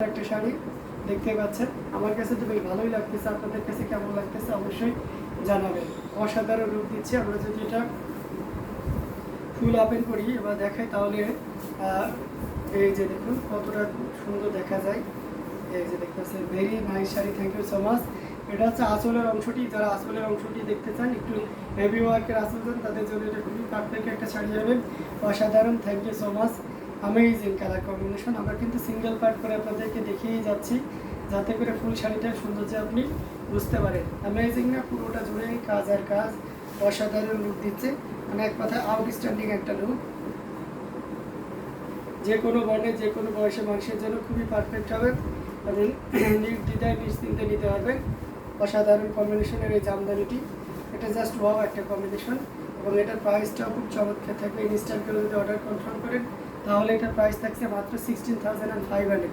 একটা শাড়ি দেখতে পাচ্ছেন, আমার কাছে তো বেশ ভালোই লাগতেছে। আপনাদের কাছে কেমন লাগতেছে অবশ্যই জানাবেন। অসাধারণ রূপ দিচ্ছে। আমরা যদি এটা ফুল ওপেন করি এবার দেখাই তাহলে এই যে দেখুন কতটা সুন্দর দেখা যায়। এই যে দেখতে পাচ্ছেন, very nice sari, thank you so much. এটা হচ্ছে আঁচলের অংশটি, যারা আঁচলের অংশটি দেখতে চান, একটু হেভি ওয়ার্কের আঁচল চান, তাদের জন্য এটা খুবই পারফেক্ট একটা শাড়ি হবে। অসাধারণ, thank you so much. Amazing colour combination. আমরা কিন্তু সিঙ্গেল পার্ট করে আপনাদেরকে দেখিয়েই যাচ্ছি, যাতে করে ফুল শাড়িটার সৌন্দর্য আপনি বুঝতে পারেন। অ্যামেজিং না, পুরোটা জুড়ে কাজ আর কাজ, অসাধারণ লুক দিচ্ছে। মানে এক কথায় আউটস্ট্যান্ডিং একটা লুক। যে কোনো বর্ণের যে কোনো বয়সের মানুষের জন্য খুবই পারফেক্ট হবে এবং নির্দ্বিধায় নিশ্চিন্তে নিতে পারবেন। অসাধারণ কম্বিনেশনের এই জামদানিটি, এটা জাস্ট ওয়াও একটা কম্বিনেশন। এবং এটার প্রাইসটাও খুব চমৎকার থাকবে। ইনস্ট্যান্ট করে যদি অর্ডার কনফার্ম করেন তাহলে এটার প্রাইস থাকছে মাত্র 16,500,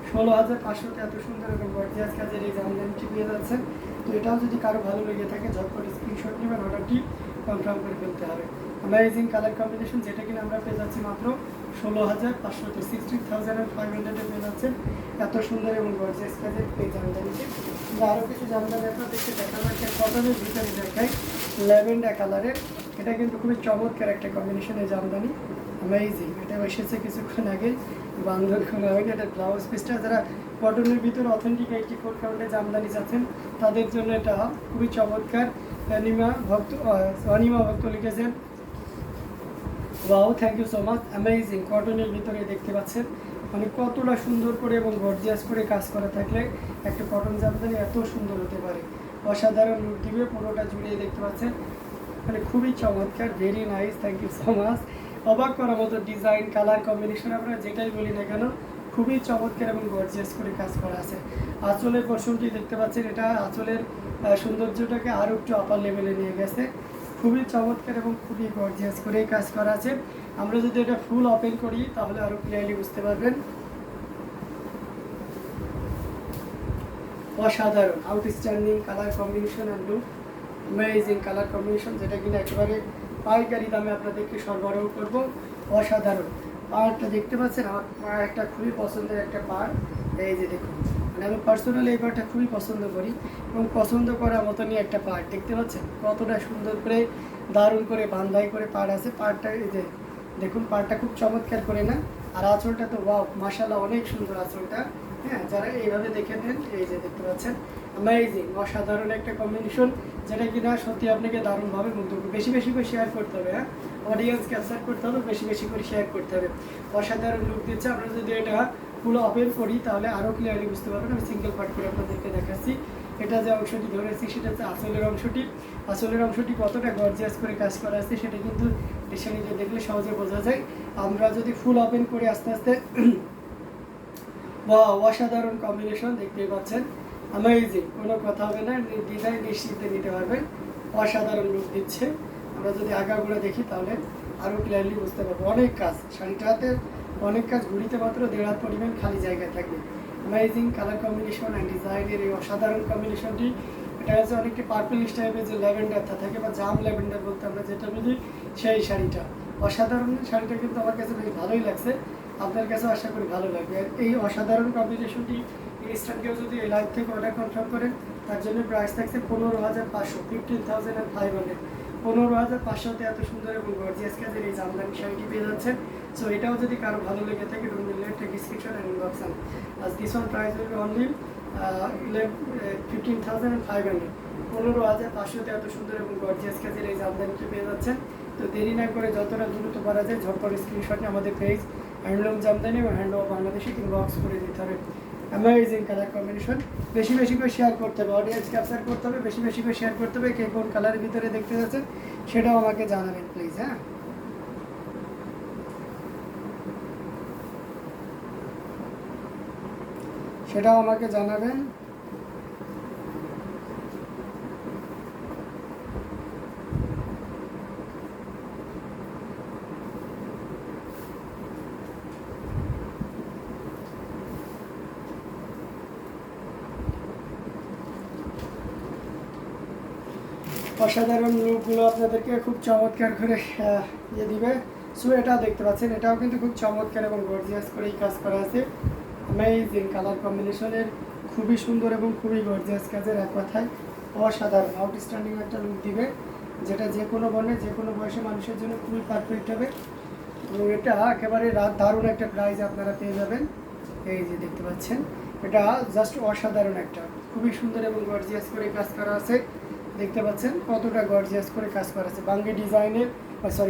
16,500। এত সুন্দর এবং গর্জিয়াস কাজের এই জামদানিটি পেয়ে যাচ্ছেন। তো এটাও যদি কারো ভালো লেগে থাকে ঝটপট স্ক্রিনশট নেবেন, অর্ডারটি কনফার্ম করে ফেলতে হবে। অ্যামেজিং কালার কম্বিনেশন, যেটা কিনা আমরা পেয়ে যাচ্ছি মাত্র 16,500, 16,500 পেয়ে যাচ্ছেন। এত সুন্দর এবং গর্জিয়াস কাজের এই জামদানিতে আরও কিছু জামদানি আপনাদেরকে দেখাবো। একটা কটনের ভিতরে দেখাই, ল্যাভেন্ডার কালারের। এটা কিন্তু খুবই চমৎকার একটা কম্বিনেশনের জামদানি। অ্যামেজিং, এটা এসেছে কিছুক্ষণ আগে বান্ধব করা হয়নি। এটা ব্লাউজ পিসটা, যারা কটনের ভিতরে অথেন্টিক 84 কাউন্টের জামদানি চাচ্ছেন তাদের জন্য এটা খুবই চমৎকার। অনিমা ভক্ত লিখেছেন, wow, thank you so much. Amazing কটনের ভিতরে দেখতে পাচ্ছেন, মানে কতটা সুন্দর করে এবং গর্জিয়াস করে কাজ করা থাকলে একটা কটন জামদানি এত সুন্দর হতে পারে। অসাধারণ লুক দিবে, পুরোটা জুড়ে দেখতে পাচ্ছেন, মানে খুবই চমৎকার, very nice, thank you so much. অবাক করার মতো ডিজাইন, কালার কম্বিনেশন, আমরা যেটাই বলি না কেন খুবই চমৎকার এবং গর্জিয়াস করে কাজ করা আছে। আঁচলের পোর্শনটি দেখতে পাচ্ছেন, এটা আঁচলের সৌন্দর্যটাকে আরও একটু আপার লেভেলে নিয়ে গেছে। খুবই চমৎকার এবং খুবই গর্জিয়াস করে কাজ করা আছে। আমরা যদি এটা ফুল ওপেন করি তাহলে আরও ক্লিয়ারলি বুঝতে পারবেন। অসাধারণ, outstanding colour combination and look. Amazing colour combination, যেটা কিনা একেবারে পাইকারি দামে আপনাদেরকে সরবরাহ করব। অসাধারণ পাড়টা দেখতে পাচ্ছেন, আমার একটা খুবই পছন্দের একটা পাড়। এই যে দেখুন, মানে আমি পার্সোনালি এই পাড়টা খুবই পছন্দ করি এবং পছন্দ করার মতনই একটা পাড়। দেখতে পাচ্ছেন কতটা সুন্দর করে দারুণ করে বান্ধাই করে পাড় আছে। পাড়টা এই যে দেখুন, পাড়টা খুব চমৎকার করে না। আর আঁচলটা তো ওয়াও, মাশাআল্লাহ, অনেক সুন্দর আঁচলটা। হ্যাঁ, যারা এইভাবে দেখে নেন, এই যে দেখতে পাচ্ছেন, অ্যামেজিং, অসাধারণ একটা কম্বিনেশন, যেটা কিনা সত্যি আপনাকে দারুণভাবে মুগ্ধ করবে। বেশি বেশি করে শেয়ার করতে হবে, হ্যাঁ, অডিয়েন্স ক্যাপচার করতে হবে, বেশি বেশি করে শেয়ার করতে হবে। অসাধারণ লুক দিচ্ছে। আমরা যদি এটা পুরো ওপেন করি তাহলে আরও ক্লিয়ারলি বুঝতে পারবেন। আমি সিঙ্গেল পার্ট করে আপনাদেরকে দেখাচ্ছি। এটা যে অংশটি ধরেছি সেটা হচ্ছে আঁচলের অংশটি। আঁচলের অংশটি কতটা গর্জিয়াস করে কাজ করা আছে সেটা কিন্তু ডিজাইনটা দেখলে সহজে বোঝা যায়। আমরা যদি ফুল ওপেন করে আস্তে আস্তে, বা অসাধারণ কম্বিনেশন দেখতেই পাচ্ছেন। অ্যামেজিং, কোনো কথা হবে না, ডিজাইন নিশ্চিন্তে নিতে পারবেন। অসাধারণ লুক দিচ্ছে। আমরা যদি আগাগোড়া দেখি তাহলে আরও ক্লিয়ারলি বুঝতে পারবো। অনেক কাজ, শাড়িটাতে অনেক কাজ, ঘুরিতে মাত্র 1.5 হাত পরিমাণ খালি জায়গা থাকবে। অ্যামেজিং কালার কম্বিনেশন অ্যান্ড ডিজাইনের এই অসাধারণ কম্বিনেশনটি, এটা হচ্ছে অনেকটি পার্পলিশ টাইপের যে ল্যাভেন্ডারটা থাকে বা জাম ল্যাভেন্ডার বলতে আমরা যেটা বলি, সেই শাড়িটা। অসাধারণ শাড়িটা কিন্তু আমার কাছে বেশ ভালোই লাগছে, আপনার কাছে আশা করি ভালো লাগবে। আর এই অসাধারণ কম্বিনেশনটি ইনস্ট্যান্ট যদি এই লাইভ থেকে অর্ডার কনফার্ম করেন তার জন্য প্রাইস থাকছে 15,500, 15,500। 15,500তে এত সুন্দর এবং গর্জিয়াস কাজের এই জামদানি শাড়িটি পেয়ে যাচ্ছেন। সো এটাও যদি কারো ভালো লেগে থাকে, don't take screenshot and inbox আন। আজ this one price will be only 15,500। 15,500তে এত সুন্দর এবং গর্জিয়াস কাজের এই জামদানিটি পেয়ে যাচ্ছেন। তো দেরি না করে যতটা দ্রুত পারা যায় ঝটপট স্ক্রিনশটে আমাদের পেজ হ্যান্ডলুম জামদানি এবং হ্যান্ডলুম বাংলাদেশে ইনবক্স করে দিতে হবে। অ্যামেজিং কালার কম্বিনেশন, বেশি বেশি করে শেয়ার করতে হবে, অডিয়েন্স ক্যাপচার করতে হবে, বেশি বেশি করে শেয়ার করতে হবে। কে কোন কালারের ভিতরে দেখতে যাচ্ছেন সেটাও আমাকে জানাবেন প্লিজ। হ্যাঁ, সেটাও আমাকে জানাবেন। অসাধারণ লুকগুলো আপনাদেরকে খুব চমৎকার করে দিবে। সো এটা দেখতে পাচ্ছেন, এটাও কিন্তু খুব চমৎকার এবং গর্জিয়াস করেই কাজ করা আছে। অ্যামেজিং কালার কম্বিনেশনের, খুবই সুন্দর এবং খুবই গর্জিয়াস কাজের, এক কথায় অসাধারণ আউটস্ট্যান্ডিং একটা লুক দিবে, যেটা যে কোনো বর্ণে যে কোনো বয়সে মানুষের জন্য খুবই পারফেক্ট হবে। এবং এটা একেবারে দারুণ একটা প্রাইস আপনারা পেয়ে যাবেন। এই যে দেখতে পাচ্ছেন, এটা জাস্ট অসাধারণ একটা, খুবই সুন্দর এবং গর্জিয়াস করে কাজ করা আছে। দেখতে পাচ্ছেন কতটা গর্জিয়াস করে কাজ করা আছে, বাঙ্গি ডিজাইনের,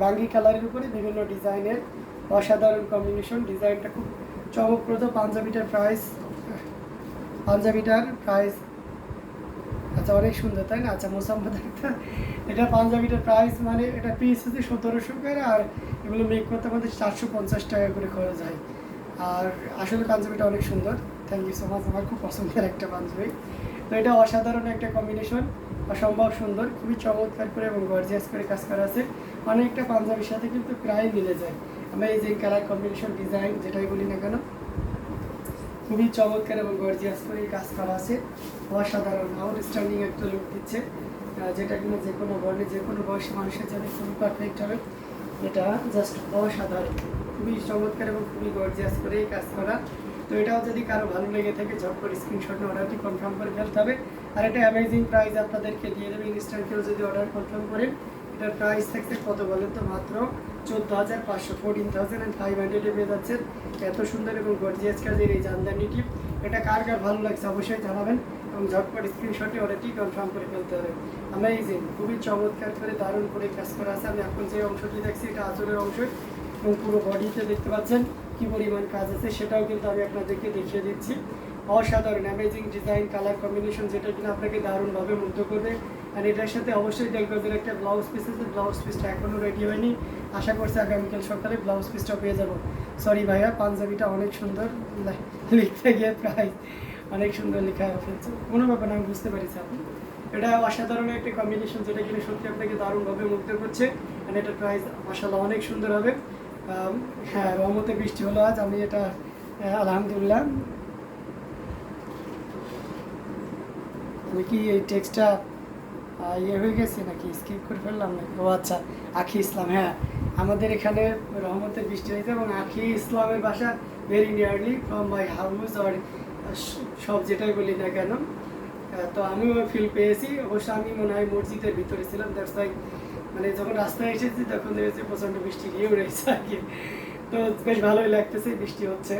বাঙ্গি কালারের উপরে বিভিন্ন ডিজাইনের অসাধারণ কম্বিনেশন। ডিজাইনটা খুব চমকপ্রদ। পাঞ্জাবিটার প্রাইস আচ্ছা অনেক সুন্দর, তাই না? আচ্ছা মোসাম্মদ একটা, এটা পাঞ্জাবিটার প্রাইস মানে এটা পিস হচ্ছে 1700 করে, আর এগুলো মেক করতে আমাদের 450 টাকা করে খরচ হয়। আর আসলে পাঞ্জাবিটা অনেক সুন্দর, থ্যাংক ইউ সো মাচ, আমার খুব পছন্দের একটা পাঞ্জাবি। তো এটা অসাধারণ একটা কম্বিনেশন, অসম্ভব সুন্দর, খুবই চমৎকার করে এবং গর্জিয়াস করে কাজ করা আছে। অনেকটা পাঞ্জাবির সাথে কিন্তু প্রায় মিলে যায়। আমরা এই যে কালার কম্বিনেশন ডিজাইন যেটাই বলি না কেন, খুবই চমৎকার এবং গর্জিয়াস করে কাজ করা আছে। অসাধারণ আউটস্ট্যান্ডিং একটা লুক দিচ্ছে, যেটা কিনা যে কোনো বর্ণে যে কোনো বয়সী মানুষের জন্য খুবই পারফেক্ট হবে। এটা জাস্ট অসাধারণ, খুবই চমৎকার এবং খুবই গর্জিয়াস করে কাজ করা। তো এটাও যদি কারো ভালো লেগে থাকে ঝট করে স্ক্রিনশট নিয়ে অর্ডারটি কনফার্ম করে ফেলতে হবে। আর এটা অ্যামেজিং প্রাইস আপনাদেরকে দিয়ে দেবে ইনস্ট্যান্ট, কেউ যদি অর্ডার কনফার্ম করেন। এটার প্রাইস থাকছে কত বলেন তো, মাত্র 14,500, 14,500 পেয়ে যাচ্ছেন। এত সুন্দর এবং গর্জিয়াস কাজের এই জামদানিটি, এটা কার কার ভালো লাগছে অবশ্যই জানাবেন এবং ঝটপট স্ক্রিনশটে অর্ডারটি কনফার্ম করে ফেলতে হবে। অ্যামেজিং, খুবই চমৎকার করে দারুণ করে কাজ করা আছে। আমি এখন যে অংশটি দেখছি এটা আঁচলের অংশ, এবং পুরো বডিতে দেখতে পাচ্ছেন কী পরিমাণ কাজ আছে সেটাও কিন্তু আমি আপনাদেরকে দেখিয়ে দিচ্ছি। অসাধারণ অ্যামেজিং ডিজাইন, কালার কম্বিনেশন, যেটা কিনা আপনাকে দারুণভাবে মুগ্ধ করবে। আর এটার সাথে অবশ্যই ডেলগজের একটা ব্লাউজ পিস আছে, ব্লাউজ পিসটা এখনও রেডি হয়নি, আশা করছি আগামীকাল সকালে ব্লাউজ পিসটা পেয়ে যাবো। সরি ভাইয়া, পাঞ্জাবিটা অনেক সুন্দর, লিখতে গিয়ে প্রায় অনেক সুন্দর লেখা ফেলছে, কোনো ব্যাপার না, আমি বুঝতে পারছি আপনি। এটা অসাধারণ একটা কম্বিনেশন, যেটা কিনা সত্যি আপনাকে দারুণভাবে মুগ্ধ করছে। আর এটার প্রাইস মাশাআল্লাহ অনেক সুন্দর হবে। হ্যাঁ, রহমতে বৃষ্টি হলো আজ, আমি এটা আলহামদুলিল্লাহ। আমি কি এই টেক্সটটা ইয়ে হয়ে গেছে নাকি, স্কিপ করে ফেললাম নাকি? ও আচ্ছা, আখি ইসলাম, হ্যাঁ আমাদের এখানে রহমতের বৃষ্টি হয়েছে, এবং আখি ইসলামের বাসা very nearly from my house, আর সব যেটাই বলি না কেন। তো আমিও ফিল পেয়েছি। অবশ্য আমি মনে হয় মসজিদের ভিতরে ছিলাম, দ্যাটস ওয়াই মানে যখন রাস্তায় এসেছি তখন দেখেছি প্রচণ্ড বৃষ্টি গিয়েও রয়েছে আর কি। তো বেশ ভালোই লাগতেছে, বৃষ্টি হচ্ছে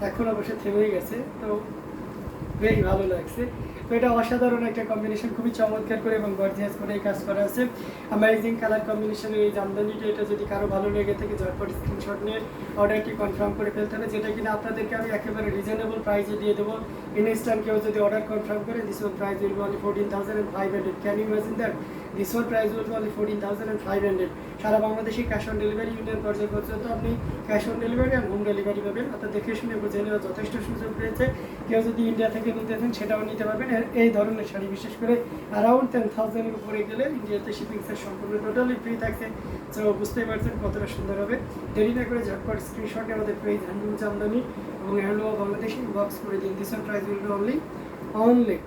এখন, অবশ্য থেমে গেছে, তো বেশ ভালো লাগছে। তো এটা অসাধারণ একটা কম্বিনেশন, খুবই চমৎকার করে এবং গর্জিয়াস করে কাজ করা আছে। অ্যামেজিং কালার কম্বিনেশনের এই জামদানিটা, এটা যদি কারো ভালো লেগে থাকে ঝটপট স্ক্রিনশট নিয়ে অর্ডারটি কনফার্ম করে ফেলতে হবে, যেটা কিনা আপনাদেরকে আমি একেবারে রিজনেবল প্রাইসে দিয়ে দেবো। ইনস্ট্যান্ট কেউ যদি অর্ডার কনফার্ম করে, this one price will be only 14,500। Can you imagine that? This one price will be only 14,500। সারা বাংলাদেশে ক্যাশ অন ডেলিভারি, ইউনিয়ন পর্যায়ে পর্যন্ত আপনি ক্যাশ অন ডেলিভারি আর হোম ডেলিভারি পাবেন। অর্থাৎ দেখে শুনে বুঝে নেওয়ার যথেষ্ট সুযোগ রয়েছে। কেউ যদি ইন্ডিয়া থেকে নিতে চান সেটাও নিতে পারবেন। এই ধরনের শাড়ি বিশেষ করে অ্যারাউন্ড 10,000-এর উপরে গেলে ইন্ডিয়াতে শিপিং চার্জ সম্পূর্ণ টোটালি ফ্রি থাকছে। তো বুঝতেই পারছেন কতটা সুন্দর হবে। দেরি না করে ঝটপট স্ক্রিনশটে আমাদের পেজ হ্যান্ডলুম জামদানি এবং হ্যান্ডলুম বাংলাদেশ ইনবক্স করে দিন। This one price will B only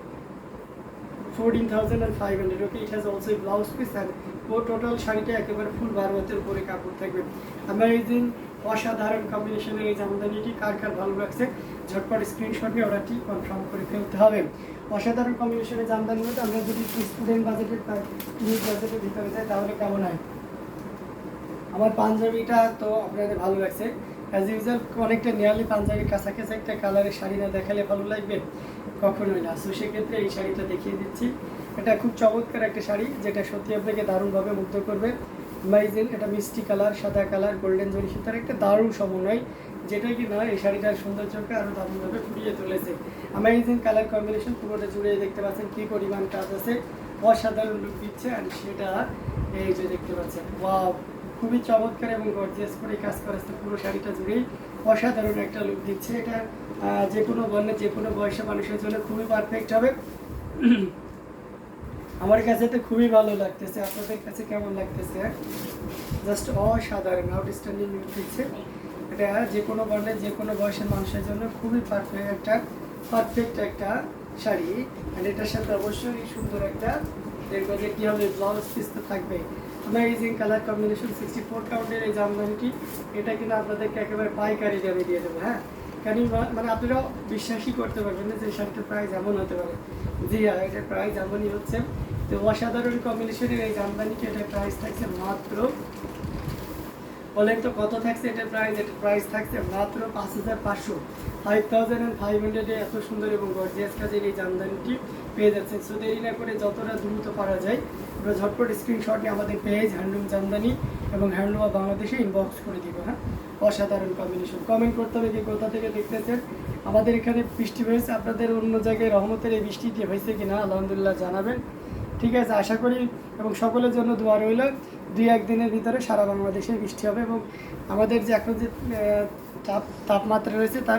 14,500. Okay, it has also a blouse piece and total শাড়িটা একেবারে ফুল 12 হাতের উপরে কাপড় থাকবে। অ্যামেজিং অসাধারণ কম্বিনেশনের এই জামদানিটি কার কার ভালো লাগছে ঝটপট স্ক্রিনশট নিয়ে অর্ডারটি কনফার্ম করে ফেলতে হবে। অসাধারণ কম্বিনেশনের জামদানি মধ্যে আমরা যদি স্টুডেন্ট বাজেটের নিউজ বাজেটের ভিতরে যাই তাহলে কেমন হয়? আমার পাঞ্জাবিটা তো আপনাদের ভালো লাগছে, অ্যাজ ইউজুয়াল অনেকটা নিয়ারলি পাঞ্জাবির কাছাকাছি একটা কালারের শাড়ি না দেখালে ভালো লাগবে, কখনোই না। সো সেক্ষেত্রে এই শাড়িটা দেখিয়ে দিচ্ছি। এটা খুব চমৎকার একটা শাড়ি, যেটা সত্যি আপনাকে দারুণভাবে মুগ্ধ করবে। অ্যামেজিং, এটা মিষ্টি কালার, সাদা কালার, গোল্ডেন জরি সুতার একটা দারুণ সমন্বয়, যেটা কি না এই শাড়িটার সৌন্দর্যকে আরও দারুণভাবে ফুটিয়ে তুলেছে। অ্যামেজিং কালার কম্বিনেশন, পুরোটা জুড়ে দেখতে পাচ্ছেন কী পরিমাণ কাজ আছে, অসাধারণ লুক দিচ্ছে। আর সেটা এই যে দেখতে পাচ্ছেন, ওয়াও, খুবই চমৎকার এবং গর্জিয়াস করে কাজ করেছে পুরো শাড়িটা জুড়েই, অসাধারণ একটা লুক দিচ্ছে। এটা যে কোনো বর্ণে যে কোনো বয়সে মানুষের জন্য খুবই পারফেক্ট হবে। আমার কাছে তো খুবই ভালো লাগতেছে, আপনাদের কাছে কেমন লাগতেছে? জাস্ট অসাধারণ আউটস্ট্যান্ডিং লুক দিচ্ছে। এটা যে কোনো বর্ণে যে কোনো বয়সের মানুষের জন্য খুবই পারফেক্ট একটা শাড়ি। আর এটার সাথে অবশ্যই সুন্দর একটা দেখবো যে কী হবে, ব্লাউজ পিস তো থাকবে। অ্যামেজিং কালার কম্বিনেশন, 64 কাউন্টের এই জামদানিটি, এটা কিন্তু আপনাদেরকে একেবারে পাইকারি দামে দিয়ে দেবো। হ্যাঁ, কেন মানে আপনারা বিশ্বাসই করতে পারবেন না যে এই শাড়িটার প্রাইস এমন হতে পারে। জি হ্যাঁ, এটার প্রাইস এমনই হচ্ছে। তো অসাধারণ কম্বিনেশনের এই জামদানিটি, এটার প্রাইস থাকছে মাত্র, বলেন তো কত থাকছে এটার প্রাইস? এটার প্রাইস থাকছে মাত্র 5,500, 5,500 এত সুন্দর এবং গর্জিয়াস কাজের এই জামদানিটি পেয়ে যাচ্ছেন। সো দেরি না করে যতটা দ্রুত পারা যায় আমরা ঝটপট স্ক্রিনশট নিয়ে আমাদের পেজ হ্যান্ডলুম জামদানি এবং হ্যান্ডলুম অফ বাংলাদেশে ইনবক্স করে দিব। হ্যাঁ, অসাধারণ কম্বিনেশন। কমেন্ট করতে হবে যে কোথা থেকে দেখতেছেন। আমাদের এখানে বৃষ্টি হয়েছে, আপনাদের অন্য জায়গায় রহমতের এই বৃষ্টিটি হয়েছে কিনা আলহামদুলিল্লাহ জানাবেন। ঠিক আছে, আশা করি এবং সকলের জন্য দোয়া রইল 2-1 দিনের ভিতরে সারা বাংলাদেশে বৃষ্টি হবে এবং আমাদের যে এখন যে তাপমাত্রা রয়েছে তার